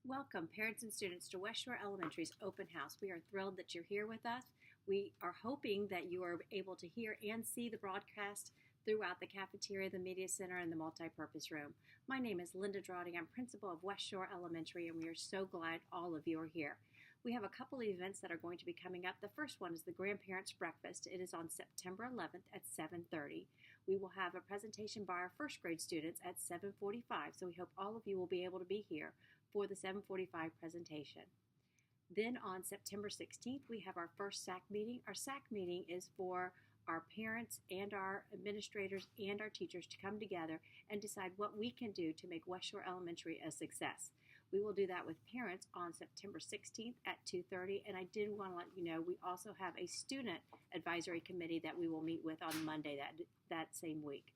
Welcome, parents and students, to West Shore Elementary's open house. We are thrilled that you're here with us. We are hoping that you are able to hear and see the broadcast throughout the cafeteria, the media center, and the multi-purpose room. My name is Linda Drawdy. I'm principal of West Shore Elementary, and we are so glad all of you are here. We have a couple of events that are going to be coming up. The first one is the Grandparents Breakfast. It is on September 11th at 7:30. We will have a presentation by our first grade students at 7:45, so we hope all of you will be able to be here for the 7:45 presentation. Then on September 16th, we have our first SAC meeting. Our SAC meeting is for our parents and our administrators and our teachers to come together and decide what we can do to make West Shore Elementary a success. We will do that with parents on September 16th at 2:30, and I did want to let you know we also have a student advisory committee that we will meet with on Monday that same week.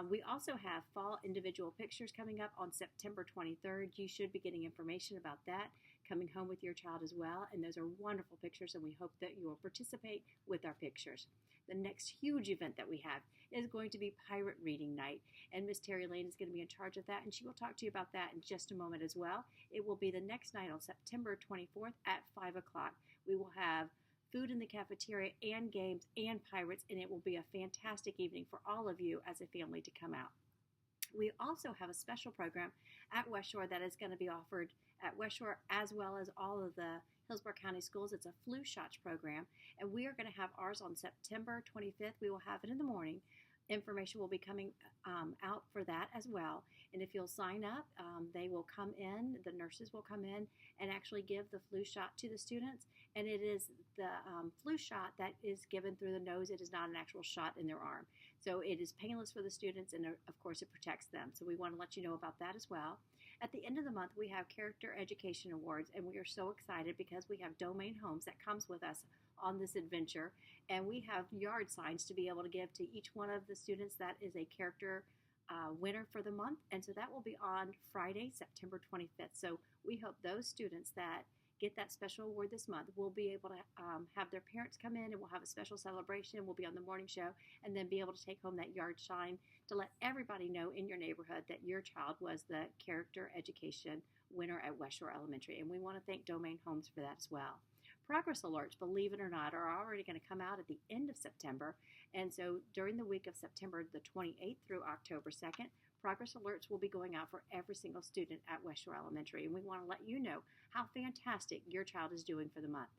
We also have fall individual pictures coming up on September 23rd. You should be getting information about that coming home with your child as well. And those are wonderful pictures, and we hope that you will participate with our pictures. The next huge event that we have is going to be Pirate Reading Night, and Miss Terry Lane is going to be in charge of that, and she will talk to you about that in just a moment as well. It will be the next night on September 24th at 5 o'clock. We will have food in the cafeteria and games and pirates, and it will be a fantastic evening for all of you as a family to come out. We also have a special program at West Shore that is going to be offered at West Shore as well as all of the Hillsborough County schools. It's a flu shots program, and we are going to have ours on September 25th. We will have it in the morning. Information will be coming out for that as well. And if you'll sign up, they will come in, the nurses will come in and actually give the flu shot to the students. And it is the flu shot that is given through the nose. It is not an actual shot in their arm. So it is painless for the students, and of course it protects them. So we want to let you know about that as well. At the end of the month, we have Character Education Awards, and we are so excited because we have Domain Homes that comes with us on this adventure, and we have yard signs to be able to give to each one of the students that is a character winner for the month. And so that will be on Friday, September 25th. So we hope those students that get that special award this month will be able to have their parents come in, and we'll have a special celebration. We'll be on the morning show and then be able to take home that yard sign to let everybody know in your neighborhood that your child was the character education winner at West Shore Elementary. And we want to thank Domain Homes for that as well. Progress alerts, believe it or not, are already going to come out at the end of September. And so during the week of September the 28th through October 2nd, progress alerts will be going out for every single student at West Shore Elementary. And we want to let you know how fantastic your child is doing for the month.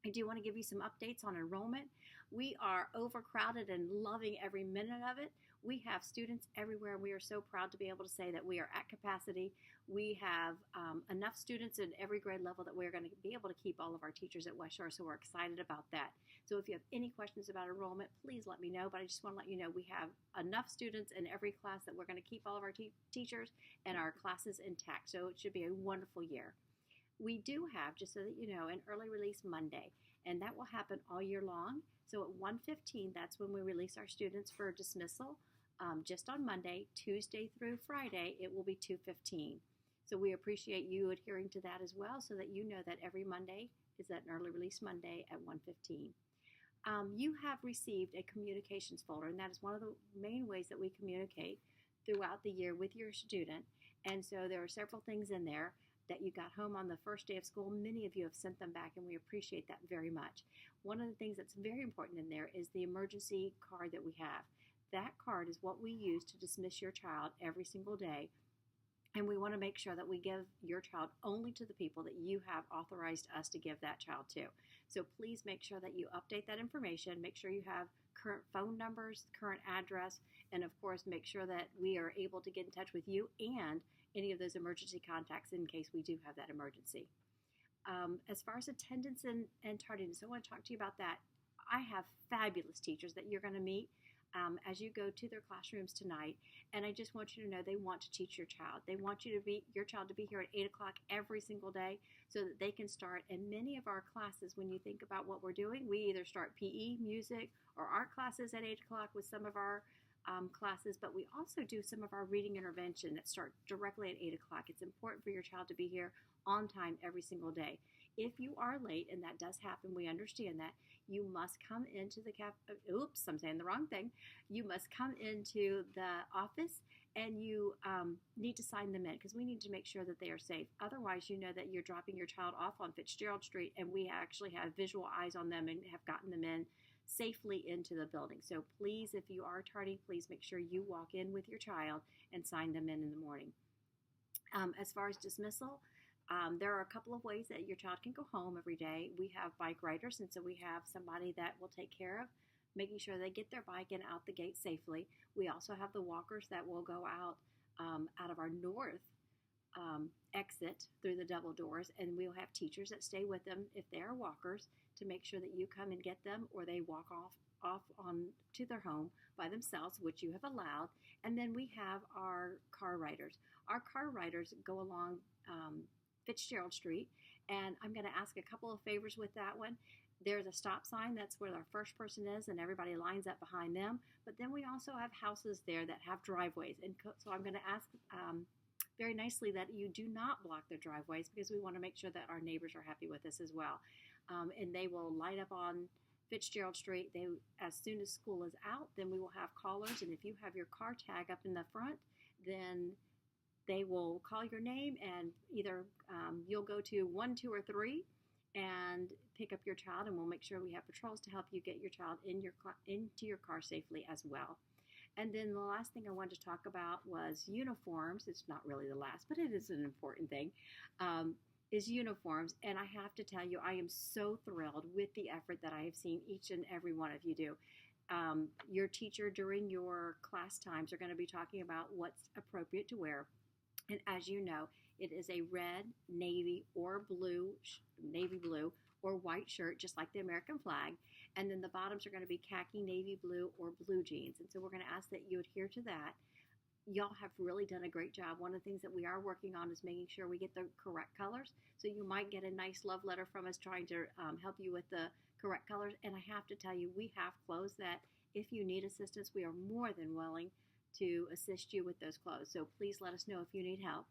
I do want to give you some updates on enrollment. We are overcrowded and loving every minute of it. We have students everywhere, and we are so proud to be able to say that we are at capacity. We have enough students in every grade level that we're going to be able to keep all of our teachers at West Shore, so we're excited about that. So if you have any questions about enrollment, please let me know, but I just want to let you know we have enough students in every class that we're going to keep all of our teachers and our classes intact, so it should be a wonderful year. We do have, just so that you know, an early release Monday, and that will happen all year long. So at 1:15, that's when we release our students for dismissal. Just on Monday, Tuesday through Friday, it will be 2:15. So we appreciate you adhering to that as well, so that you know that every Monday is an early release Monday at 1:15. You have received a communications folder, and that is one of the main ways that we communicate throughout the year with your student. And so there are several things in there that you got home on the first day of school. Many of you have sent them back, and we appreciate that very much. One of the things that's very important in there is the emergency card that we have. That card is what we use to dismiss your child every single day, and we want to make sure that we give your child only to the people that you have authorized us to give that child to. So please make sure that you update that information. Make sure you have current phone numbers, current address, and of course make sure that we are able to get in touch with you and any of those emergency contacts in case we do have that emergency. As far as attendance and tardiness, I want to talk to you about that. I have fabulous teachers that you're going to meet as you go to their classrooms tonight, and I just want you to know they want to teach your child. They want your child to be here at 8 o'clock every single day so that they can start. And many of our classes, when you think about what we're doing, we either start PE, music, or art classes at 8 o'clock with some of our classes, but we also do some of our reading intervention that start directly at 8 o'clock. It's important for your child to be here on time every single day. If you are late, and that does happen, we understand that, you must come into the I'm saying the wrong thing. You must come into the office and you need to sign them in because we need to make sure that they are safe. Otherwise, you know that you're dropping your child off on Fitzgerald Street, and we actually have visual eyes on them and have gotten them in safely into the building. So please, if you are tardy, please make sure you walk in with your child and sign them in the morning. As far as dismissal, there are a couple of ways that your child can go home every day. We have bike riders, and so we have somebody that will take care of making sure they get their bike and out the gate safely. We also have the walkers that will go out of our north exit through the double doors, and we'll have teachers that stay with them if they are walkers to make sure that you come and get them or they walk off on to their home by themselves, which you have allowed. And then we have our car riders. Our car riders go along Fitzgerald Street, and I'm going to ask a couple of favors with that one. There's a stop sign. That's where our first person is, and everybody lines up behind them. But then we also have houses there that have driveways. And so I'm going to ask very nicely that you do not block their driveways because we want to make sure that our neighbors are happy with us as well. And they will light up on Fitzgerald Street. As soon as school is out, then we will have callers. And if you have your car tag up in the front, then they will call your name, and either you'll go to 1, 2, or 3 and pick up your child, and we'll make sure we have patrols to help you get your child into your car safely as well. And then the last thing I wanted to talk about was uniforms. It's not really the last, but it is an important thing, is uniforms. And I have to tell you, I am so thrilled with the effort that I have seen each and every one of you do. Your teacher during your class times are going to be talking about what's appropriate to wear. And as you know, it is a red, navy, or navy blue, or white shirt, just like the American flag. And then the bottoms are going to be khaki, navy blue, or blue jeans. And so we're going to ask that you adhere to that. Y'all have really done a great job. One of the things that we are working on is making sure we get the correct colors. So you might get a nice love letter from us trying to help you with the correct colors. And I have to tell you, we have clothes that if you need assistance, we are more than willing to assist you with those clothes. So please let us know if you need help.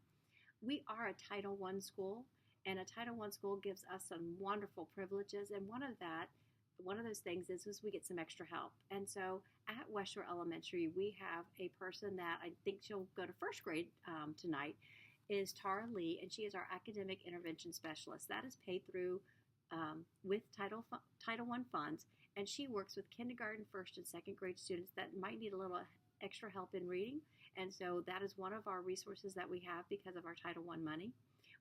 We are a Title I school, and a Title I school gives us some wonderful privileges. And one of those things is we get some extra help. And so at West Shore Elementary, we have a person that I think she'll go to first grade tonight, is Tara Lee, and she is our academic intervention specialist. That is paid through with Title I funds, and she works with kindergarten, first, and second grade students that might need a little extra help in reading. And so that is one of our resources that we have because of our Title I money.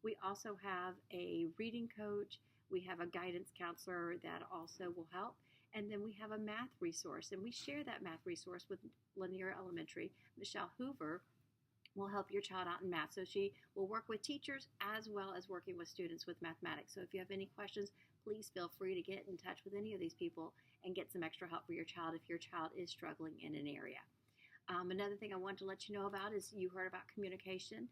We also have a reading coach. We have a guidance counselor that also will help. And then we have a math resource, and we share that math resource with Lanier Elementary. Michelle Hoover will help your child out in math. So she will work with teachers as well as working with students with mathematics. So if you have any questions, please feel free to get in touch with any of these people and get some extra help for your child if your child is struggling in an area. Another thing I want to let you know about is you heard about communication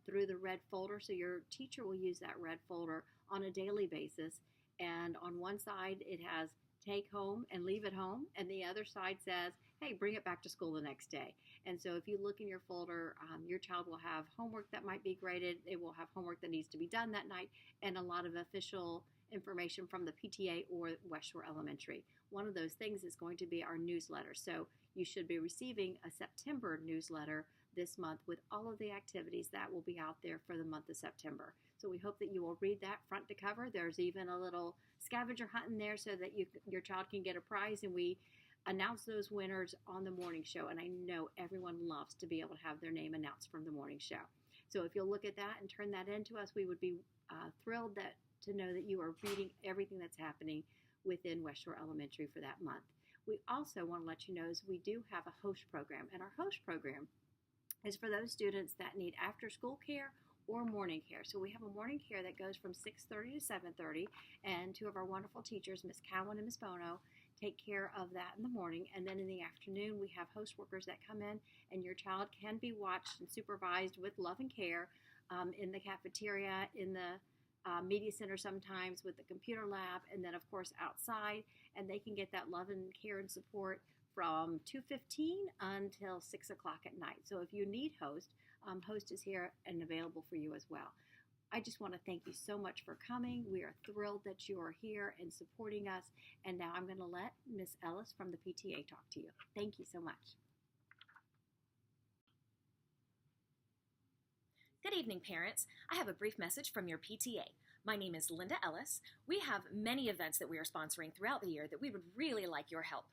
through the red folder. So your teacher will use that red folder on a daily basis. And on one side, it has take home and leave at home. And the other side says, hey, bring it back to school the next day. And so if you look in your folder, your child will have homework that might be graded. It will have homework that needs to be done that night, and a lot of official information from the PTA or West Shore Elementary. One of those things is going to be our newsletter. So you should be receiving a September newsletter this month with all of the activities that will be out there for the month of September. So we hope that you will read that front to cover. There's even a little scavenger hunt in there so that your child can get a prize, and we announce those winners on the morning show. And I know everyone loves to be able to have their name announced from the morning show. So if you'll look at that and turn that into us, we would be thrilled to know that you are reading everything that's happening within West Shore Elementary for that month. We also want to let you know is we do have a host program, and our host program is for those students that need after-school care or morning care. So we have a morning care that goes from 6:30 to 7:30, and two of our wonderful teachers, Ms. Cowan and Ms. Bono, take care of that in the morning. And then in the afternoon, we have host workers that come in, and your child can be watched and supervised with love and care in the cafeteria, in the media center sometimes, with the computer lab, and then of course outside. And they can get that love and care and support from 2:15 until 6 o'clock at night. So if you need host is here and available for you as well. I just want to thank you so much for coming. We are thrilled that you are here and supporting us. And now I'm going to let Miss Ellis from the PTA talk to you. Thank you so much. evening, parents. I have a brief message from your PTA. My name is Linda Ellis. We have many events that we are sponsoring throughout the year that we would really like your help.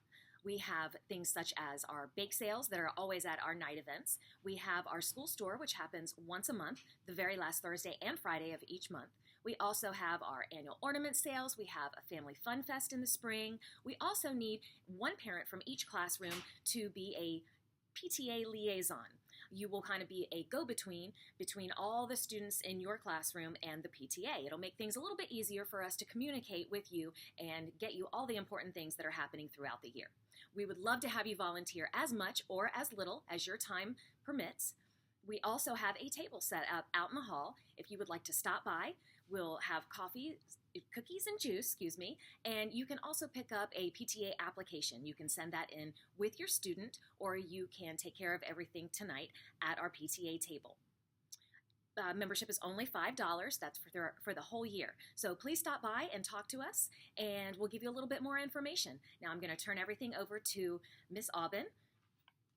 We have things such as our bake sales that are always at our night events. We have our school store, which happens once a month, the very last Thursday and Friday of each month. We also have our annual ornament sales. We have a family fun fest in the spring. We also need one parent from each classroom to be a PTA liaison. You will kind of be a go-between between all the students in your classroom and the PTA. It'll make things a little bit easier for us to communicate with you and get you all the important things that are happening throughout the year. We would love to have you volunteer as much or as little as your time permits. We also have a table set up out in the hall. If you would like to stop by, we'll have coffee, cookies and juice, and you can also pick up a PTA application. You can send that in with your student, or you can take care of everything tonight at our PTA table. Membership is only $5. That's for the whole year. So please stop by and talk to us, and we'll give you a little bit more information. Now I'm going to turn everything over to Miss Aubin,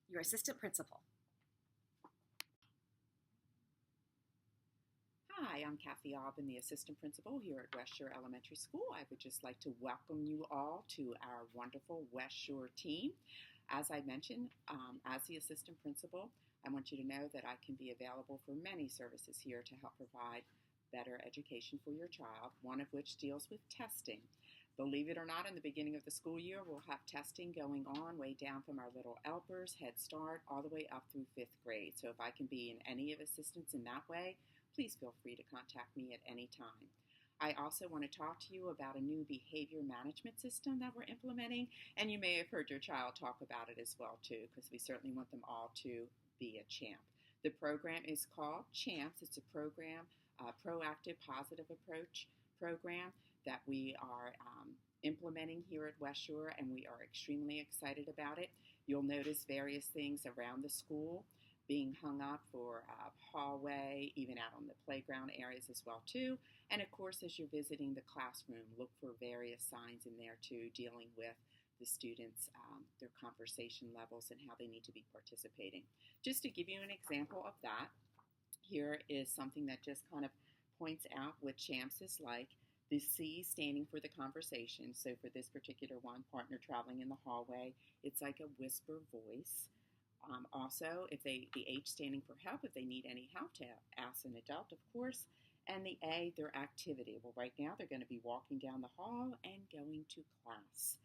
your assistant principal. Hi, I'm Kathy Aubin, the assistant principal here at West Shore Elementary School. I would just like to welcome you all to our wonderful West Shore team. As I mentioned, as the assistant principal, I want you to know that I can be available for many services here to help provide better education for your child, one of which deals with testing. Believe it or not, in the beginning of the school year, we'll have testing going on way down from our little Elpers, Head Start, all the way up through 5th grade. So if I can be in any of assistance in that way, please feel free to contact me at any time. I also want to talk to you about a new behavior management system that we're implementing, and you may have heard your child talk about it as well too, because we certainly want them all to be a champ. The program is called CHAMPS. It's a program, Proactive Positive Approach program that we are implementing here at West Shore, and we are extremely excited about it. You'll notice various things around the school being hung up for hallway, even out on the playground areas as well too. And of course, as you're visiting the classroom, look for various signs in there too, dealing with the students, their conversation levels and how they need to be participating. Just to give you an example of that, here is something that just kind of points out what CHAMPS is like. The C standing for the conversation. So for this particular one, partner traveling in the hallway, it's like a whisper voice. Also, the H standing for help, if they need any help, to ask an adult, of course. And the A, their activity. Well, right now they're going to be walking down the hall and going to class.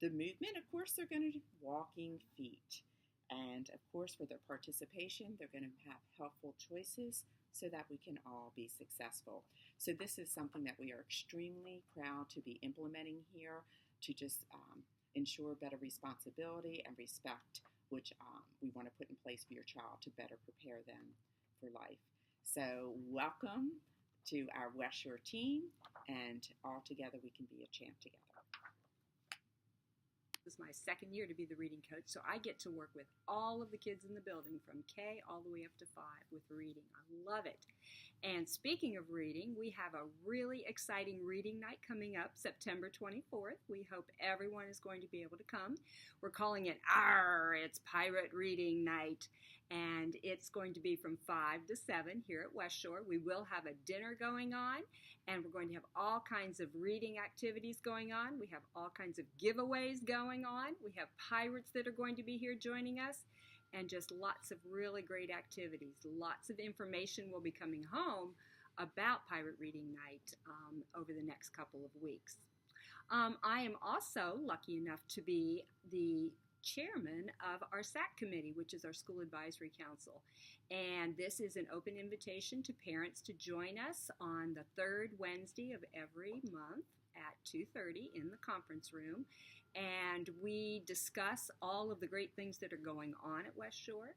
The movement, of course, they're going to do walking feet. And, of course, for their participation, they're going to have helpful choices so that we can all be successful. So this is something that we are extremely proud to be implementing here to just ensure better responsibility and respect, which we want to put in place for your child to better prepare them for life. So welcome to our West Shore team, and all together we can be a champ together. This is my second year to be the reading coach, so I get to work with all of the kids in the building from K all the way up to 5 with reading. I love it. And speaking of reading, we have a really exciting reading night coming up September 24th. We hope everyone is going to be able to come. We're calling it it's Pirate Reading Night, and it's going to be from 5 to 7 here at West Shore. We will have a dinner going on, and we're going to have all kinds of reading activities going on. We have all kinds of giveaways going on. We have pirates that are going to be here joining us, and just lots of really great activities. Lots of information will be coming home about Pirate Reading Night over the next couple of weeks. I am also lucky enough to be the chairman of our SAC committee, which is our School Advisory Council. And this is an open invitation to parents to join us on the third Wednesday of every month at 2:30 in the conference room. And we discuss all of the great things that are going on at West Shore.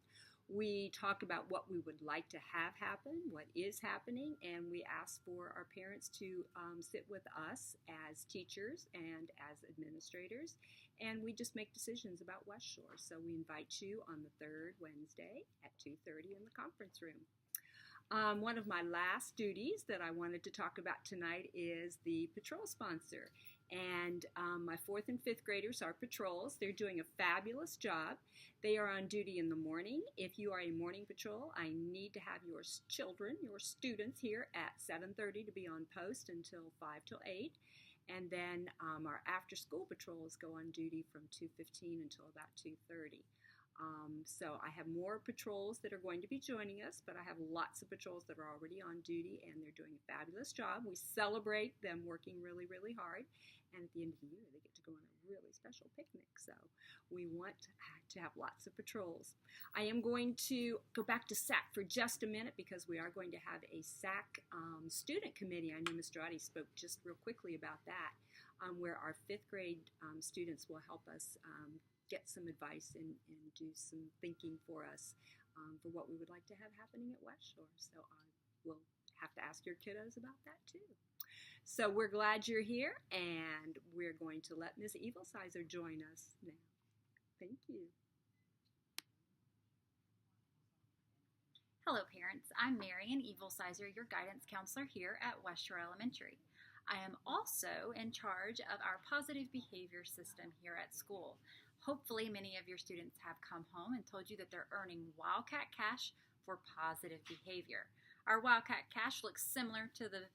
We talk about what we would like to have happen, what is happening, and we ask for our parents to sit with us as teachers and as administrators, and we just make decisions about West Shore. So we invite you on the third Wednesday at 2:30 in the conference room. One of my last duties that I wanted to talk about tonight is the patrol sponsor. And my 4th and 5th graders are patrols. They're doing a fabulous job. They are on duty in the morning. If you are a morning patrol, I need to have your children, your students here at 7:30 to be on post until 5 till 8. And then our after-school patrols go on duty from 2:15 until about 2:30. So I have more patrols that are going to be joining us, but I have lots of patrols that are already on duty, and they're doing a fabulous job. We celebrate them working really, really hard, and at the end of the year, they get to go on a really special picnic. So we want to have lots of patrols. I am going to go back to SAC for just a minute because we are going to have a SAC student committee. I know Mr. Oddie spoke just real quickly about that, where our 5th grade students will help us get some advice and do some thinking for us for what we would like to have happening at West Shore. So we'll have to ask your kiddos about that too. So we're glad you're here, and we're going to let Ms. Evilsizer join us now. Thank you. Hello parents, I'm Marian Evilsizer, your guidance counselor here at West Shore Elementary. I am also in charge of our positive behavior system here at school. Hopefully many of your students have come home and told you that they're earning Wildcat Cash for positive behavior. Our Wildcat Cash looks similar to the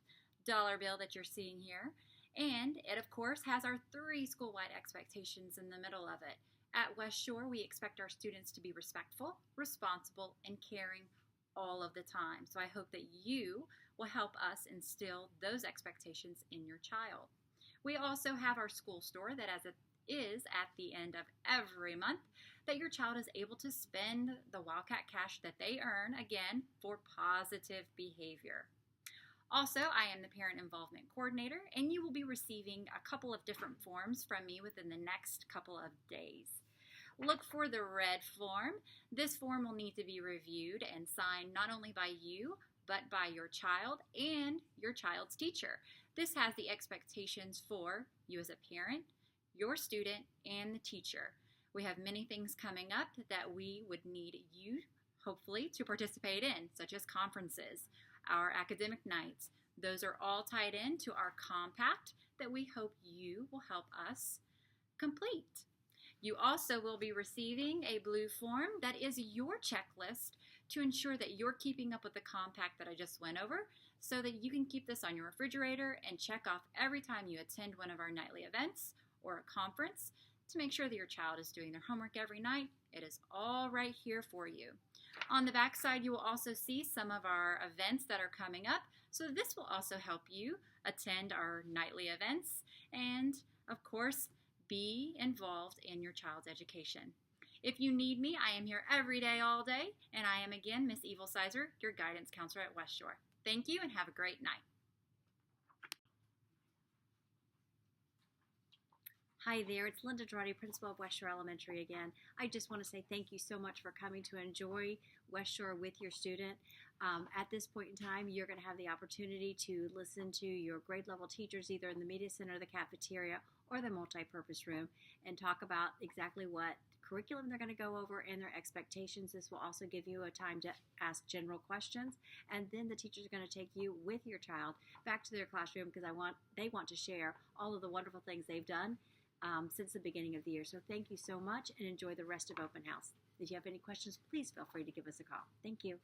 dollar bill that you're seeing here, and it of course has our 3 school-wide expectations in the middle of it. At West Shore, we expect our students to be respectful, responsible, and caring all of the time. So I hope that you will help us instill those expectations in your child. We also have our school store that as it is at the end of every month, that your child is able to spend the Wildcat Cash that they earn, again, for positive behavior. Also, I am the Parent Involvement Coordinator, and you will be receiving a couple of different forms from me within the next couple of days. Look for the red form. This form will need to be reviewed and signed not only by you, but by your child and your child's teacher. This has the expectations for you as a parent, your student, and the teacher. We have many things coming up that we would need you, hopefully, to participate in, such as conferences, our academic nights. Those are all tied into our compact that we hope you will help us complete. You also will be receiving a blue form that is your checklist to ensure that you're keeping up with the compact that I just went over, so that you can keep this on your refrigerator and check off every time you attend one of our nightly events or a conference to make sure that your child is doing their homework every night. It is all right here for you. On the back side, you will also see some of our events that are coming up, so this will also help you attend our nightly events and, of course, be involved in your child's education. If you need me, I am here every day, all day, and I am again Miss Evilsizer, your guidance counselor at West Shore. Thank you and have a great night. Hi there, it's Linda Girardi, Principal of West Shore Elementary again. I just want to say thank you so much for coming to enjoy West Shore with your student. At this point in time, you're going to have the opportunity to listen to your grade level teachers either in the Media Center, the cafeteria, or the multi-purpose room and talk about exactly what curriculum they're going to go over and their expectations. This will also give you a time to ask general questions, and then the teachers are going to take you with your child back to their classroom because they want to share all of the wonderful things they've done since the beginning of the year. So thank you so much and enjoy the rest of Open House. If you have any questions, please feel free to give us a call. Thank you.